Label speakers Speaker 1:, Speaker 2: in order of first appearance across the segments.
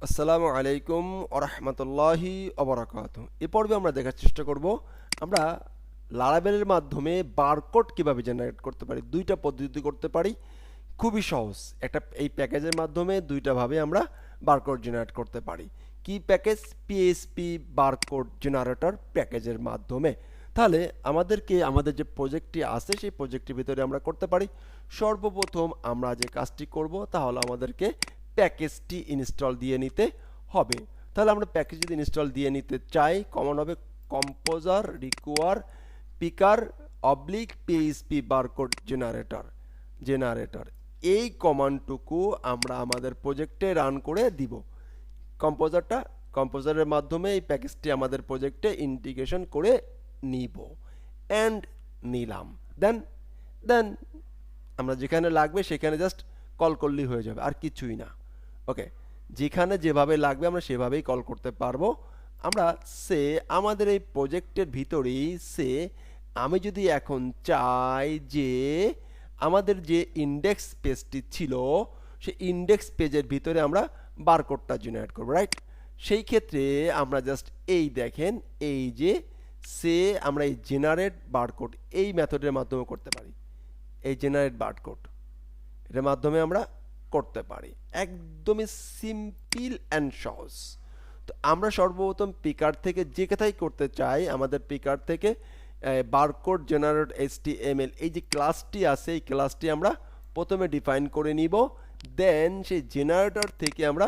Speaker 1: আসসালামু আলাইকুম ওয়া রাহমাতুল্লাহি ওয়া বারাকাতুহু। এই পর্বে আমরা দেখার চেষ্টা করব আমরা লারাভেলের মাধ্যমে বারকোড কিভাবে জেনারেট করতে পারি। দুইটা পদ্ধতি করতে পারি, খুবই সহজ। এই প্যাকেজের মাধ্যমে দুইটা ভাবে আমরা বারকোড জেনারেট করতে পারি। কি প্যাকেজ? পিএইচপি বারকোড জেনারেটর প্যাকেজের মাধ্যমে। তাহলে আমাদের যে প্রজেক্টটি আছে সেই প্রজেক্টের ভিতরে আমরা করতে পারি। সর্বপ্রথম আমরা যে কাজটি করব তাহলে আমাদেরকে প্যাকেজটি ইনস্টল দিয়ে নিতে হবে। তাহলে আমরা প্যাকেজ যদি ইনস্টল দিয়ে নিতে চাই, কমন হবে composer require পিকার oblique PHP barcode generator. এই কমান্ডটুকু আমরা আমাদের প্রজেক্টে রান করে দিব। কম্পোজারের মাধ্যমে এই প্যাকেজটি আমাদের প্রজেক্টে ইন্টিগ্রেশন করে নিব অ্যান্ড নিলাম। দেন দেন আমরা যেখানে লাগবে সেখানে জাস্ট কল করলেই হয়ে যাবে, আর কিছুই না। ওকে, যেখানে যেভাবে লাগবে আমরা সেভাবেই কল করতে পারবো। আমরা আমাদের এই প্রজেক্টের ভিতরেই আমি যদি এখন চাই যে আমাদের যে ইন্ডেক্স পেজটি ছিল সেই ইন্ডেক্স পেজের ভিতরে আমরা বারকোডটা জেনারেট করব, রাইট? সেই ক্ষেত্রে আমরা জাস্ট দেখেন এই যে আমরা এই জেনারেট বারকোড এই মেথডের মাধ্যমে করতে পারি। এই জেনারেট বারকোড এর মাধ্যমে আমরা করতে পারি, একদমই সিম্পল অ্যান্ড সহজ। তো আমরা সর্বপ্রথম পিকার থেকে যে কথাই করতে চাই, আমাদের পিকার থেকে বারকোড জেনারেট HTML এই যে ক্লাসটি আছে এই ক্লাসটি আমরা প্রথমে ডিফাইন করে নিব। দেন সেই জেনারেটর থেকে আমরা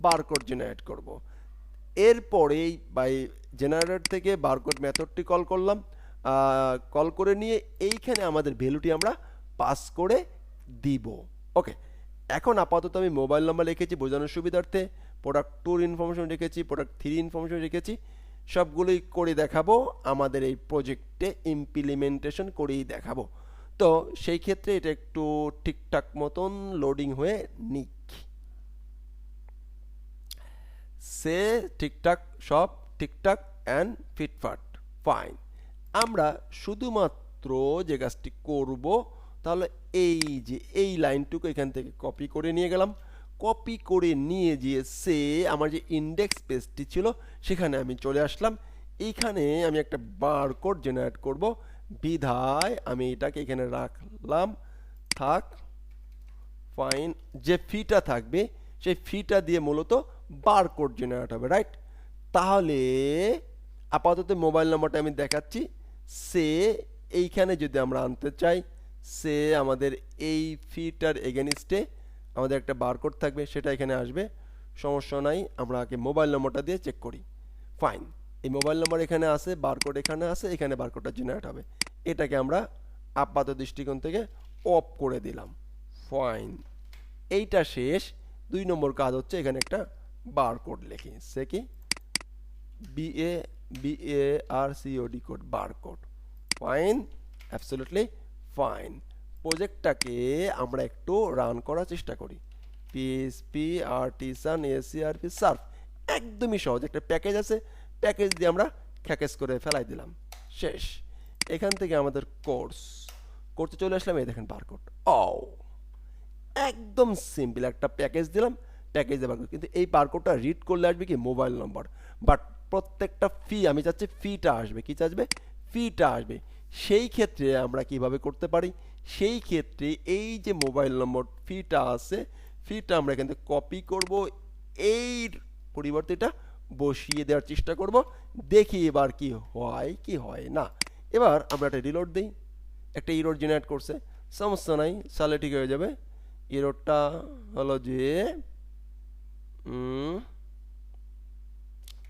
Speaker 1: বারকোড জেনারেট করব। এরপরেই জেনারেটর থেকে বারকোড মেথডটি কল করলাম, কল করে নিয়ে এইখানে আমাদের ভ্যালুটি আমরা পাস করে দিব। ওকে, এখন আপাতত আমি মোবাইল নাম্বার লিখেছি বোঝানোর সুবিধার্থে, প্রোডাক্ট 2 ইনফরমেশন রেখেছি, প্রোডাক্ট 3 ইনফরমেশন রেখেছি। সবগুলোই করে দেখাবো, আমাদের এই প্রজেক্টে ইমপ্লিমেন্টেশন করেই দেখাবো। তো সেই ক্ষেত্রে এটা একটু ঠিকঠাক মতন লোডিং হয়ে নিক। ঠিকঠাক, সব ঠিকঠাক অ্যান্ড ফিটফাট ফাইন। আমরা শুধুমাত্র যে কাজটি করব তাহলে এই লাইনটুকু এখান থেকে কপি করে নিয়ে গেলাম। কপি করে নিয়ে গিয়ে আমার যে ইন্ডেক্স পেজটি ছিল সেখানে আমি চলে আসলাম। এইখানে আমি একটা বারকোড জেনারেট করব, বিধায় আমি এটাকে এখানে রাখলাম। থাক, ফাইন। যে ফিটা থাকবে সেই ফিটা দিয়ে মূলত বারকোড জেনারেট হবে, রাইট? তাহলে আপাতত মোবাইল নাম্বারটা আমি দেখাচ্ছি। এইখানে যদি আমরা আনতে চাই, আমাদের এই ফিটার এগেনিস্টে আমাদের একটা বারকোড থাকবে, সেটা এখানে আসবে, সমস্যা নাই। আমরা আগে মোবাইল নম্বরটা দিয়ে চেক করি। ফাইন, এই মোবাইল নম্বর এখানে আছে, বারকোড এখানে আছে, এখানে বারকোডটা জেনারেট হবে। এটাকে আমরা আপাত দৃষ্টিকোণ থেকে অফ করে দিলাম। ফাইন, এইটা শেষ। 2 নম্বর কাজ হচ্ছে এখানে একটা বারকোড লিখি। কি? BARCOD code, barcode. Fine, absolutely fine. প্রজেক্টটাকে আমরা একটু রান করার চেষ্টা করি। PHP artisan ACRP সার্ভ, একদমই সহজ। একটা প্যাকেজ আছে, প্যাকেজ দিয়ে আমরা খ্যাকেজ করে ফেলাই দিলাম, শেষ। এখান থেকে আমাদের কোর্সে চলে আসলাম। এই দেখেন বারকোড। একদম সিম্পল, একটা প্যাকেজ দিলাম, প্যাকেজ দিয়ে বারকোড। কিন্তু এই বারকোডটা রিড করলে আসবে কি? Mobile number. বাট প্রত্যেকটা আমি চাচ্ছি ফিটা আসবে। কি চাইবে? ফিটা আসবে। সেই ক্ষেত্রে আমরা কিভাবে করতে পারি? সেই ক্ষেত্রে এই যে মোবাইল নম্বর ফিটা আছে, ফিটা আমরা এখান থেকে কপি করব, এই পরিবর্তে এটা বসিয়ে দেওয়ার চেষ্টা করব। দেখি এবার কি হয় কি হয় না। এবার আমরা একটা রিলোড দিই। একটা ইরোড জেনারেট করছে, সমস্যা নাই, সালে ঠিক হয়ে যাবে। ইরোডটা হলো যে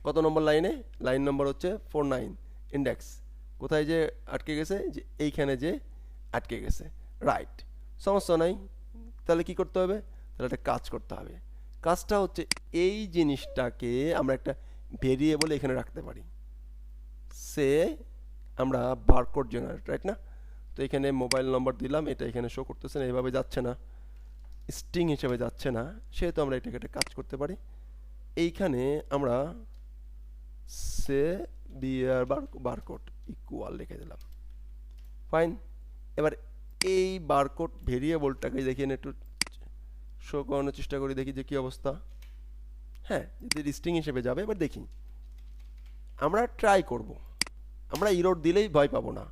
Speaker 1: কত নম্বর লাইনে? লাইন নম্বর হচ্ছে 49, ইন্ডেক্স। কোথায় যে আটকে গেছে? যে এইখানে যে আটকে গেছে, রাইট। সমস্যা নাই। তাহলে কি করতে হবে? তাহলে একটা কাজ করতে হবে। কাজটা হচ্ছে এই জিনিসটাকে আমরা একটা ভেরিয়েবল এখানে রাখতে পারি। আমরা বারকোড জেনারেট, রাইট না? তো এখানে মোবাইল নম্বর দিলাম, এটা এখানে শো করতেছে না, এভাবে যাচ্ছে না, স্ট্রিং হিসেবে যাচ্ছে না, সেহেতু আমরা এটাকে একটা কাজ করতে পারি। এইখানে আমরা বারকোড ইকুয়াল লিখে দিলাম। ফাইন। এবার এই বারকোড ভেরিয়েবলটাকে দেখি একটু শো করানোর চেষ্টা করি, দেখি যে কি অবস্থা। হ্যাঁ, যদি স্ট্রিং হিসেবে যাবে। এবার দেখি, আমরা ট্রাই করব, আমরা ইরোড দিলেই ভয় পাবো না।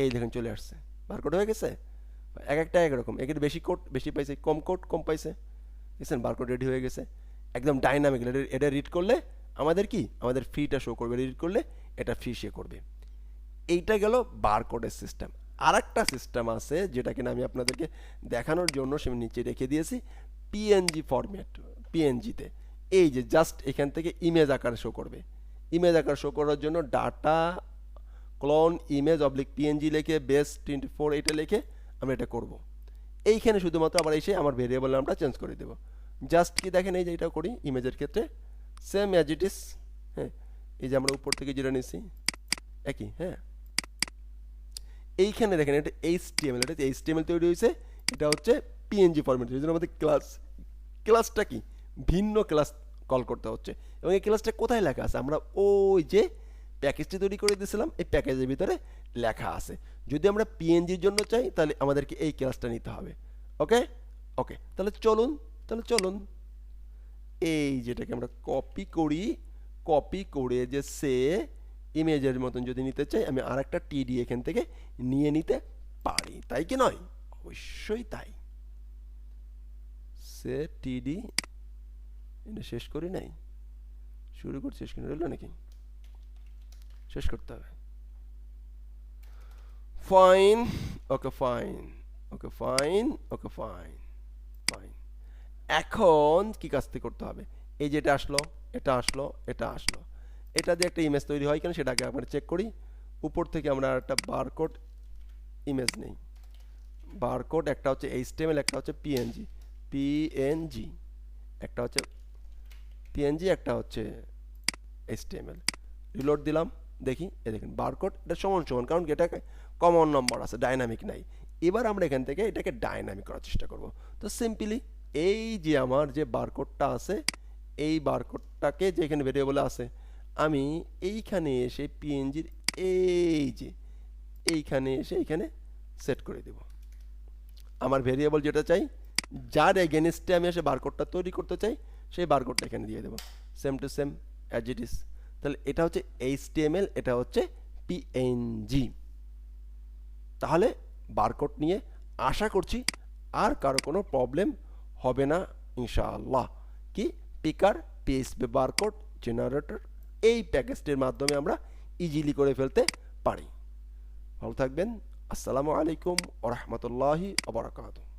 Speaker 1: এই দেখেন চলে আসছে, বারকোড হয়ে গেছে। এক একটা একরকম, একের বেশি কোড বেশি পাইছে, কম কোড কম পাইছে। দেখছেন বারকোড রেডি হয়ে গেছে, একদম ডাইনামিক। এটা রিড করলে আমাদের কি, আমাদের ফিটা শো করবে, রিড করলে এটা ফি শো করবে। এইটা গেল বারকোডের সিস্টেম। আর একটা সিস্টেম আছে যেটা কিনা আমি আপনাদেরকে দেখানোর জন্য সে নিচে রেখে দিয়েছি, পিএনজি ফরম্যাট। পিএনজিতে এই যে জাস্ট এখান থেকে ইমেজ আকারে শো করবে। ইমেজ আকার শো করার জন্য data clone image oblique PNG লিখে বেস 24 এটা লিখে আমরা এটা করব। এইখানে শুধুমাত্র আবার এসে আমার ভেরিয়েবল নামটা চেঞ্জ করে দেব। জাস্ট কি দেখেন, এই যে এটা করি ইমেজের ক্ষেত্রে সেম অ্যাজ ইট ইজ। হ্যাঁ, এই যে আমরা উপর থেকে যেটা নিছি একই। হ্যাঁ, এইখানে দেখেন এটা এইচটিএমএল, এটা এইচটিএমএল তৈরি হয়েছে, এটা হচ্ছে পিএনজি ফরম্যাট। এই জন্য আমাদের ক্লাসটা কি ভিন্ন ক্লাস কল করতে হচ্ছে। এবং এই ক্লাসটা কোথায় লেখা আছে, আমরা ওই যে প্যাকেজটি তৈরি করে দিয়েছিলাম এই প্যাকেজের ভিতরে লেখা আছে। যদি আমরা পিএনজির জন্য চাই তাহলে আমাদেরকে এই ক্লাসটা নিতে হবে। ওকে ওকে, তাহলে চলুন এই যেটাকে আমরা কপি করি, কপি করে যে সে ইমেজের মতন যদি নিতে চাই, আমি আর একটা টিডি এখান থেকে নিয়ে নিতে পারি, তাই কি নয়? অবশ্যই তাই। সে টিডি, এটা শেষ করি নাই, শুরু করছি, শেষ করে রইল নাকি? শেষ করতে হবে। Fine, okay fine, okay fine, okay fine, fine. এখন কি কাজটি করতে হবে, এই যেটা আসলো, এটা আসলো, এটা আসলো, এটা দিয়ে একটা ইমেজ তৈরি হয় কেন সেটাকে আমরা চেক করি। উপর থেকে আমরা একটা বারকোড ইমেজ নেই। বারকোড একটা হচ্ছে এইচটিএমএল, একটা হচ্ছে পিএনজি। পিএনজি একটা হচ্ছে পিএনজি, একটা হচ্ছে এইচটিএমএল। রিলোড দিলাম, দেখি এ দেখেন বারকোড এটা সমান সমান, কারণ এটা কমন নম্বর আছে, ডাইনামিক নাই। এবার আমরা এখান থেকে এটাকে ডাইনামিক করার চেষ্টা করব। তো সিম্পলি এই যে আমার যে বারকোডটা আছে, এই বারকোডটাকে যেখানে ভেরিয়েবল আছে আমি এইখানে এসে পিএনজির এই যে এইখানে এসে এইখানে সেট করে দেব আমার ভেরিয়েবল যেটা চাই, যার এগেনস্টে আমি এসে বারকোডটা তৈরি করতে চাই, সেই বারকোডটা এখানে দিয়ে দেবো same to same as it is. তাহলে এটা হচ্ছে এইচটিএমএল, এটা হচ্ছে পিএনজি। তাহলে বারকোড নিয়ে আশা করছি আর কারো কোনো প্রবলেম হবে না ইনশাআল্লাহ। কি পিকার পিএসপি বারকোড জেনারেটর এই প্যাকেজটির মাধ্যমে আমরা ইজিলি করে ফেলতে পারি। ভালো থাকবেন। আসসালামু আলাইকুম ওয়া রাহমাতুল্লাহি ওয়া বারাকাতুহু।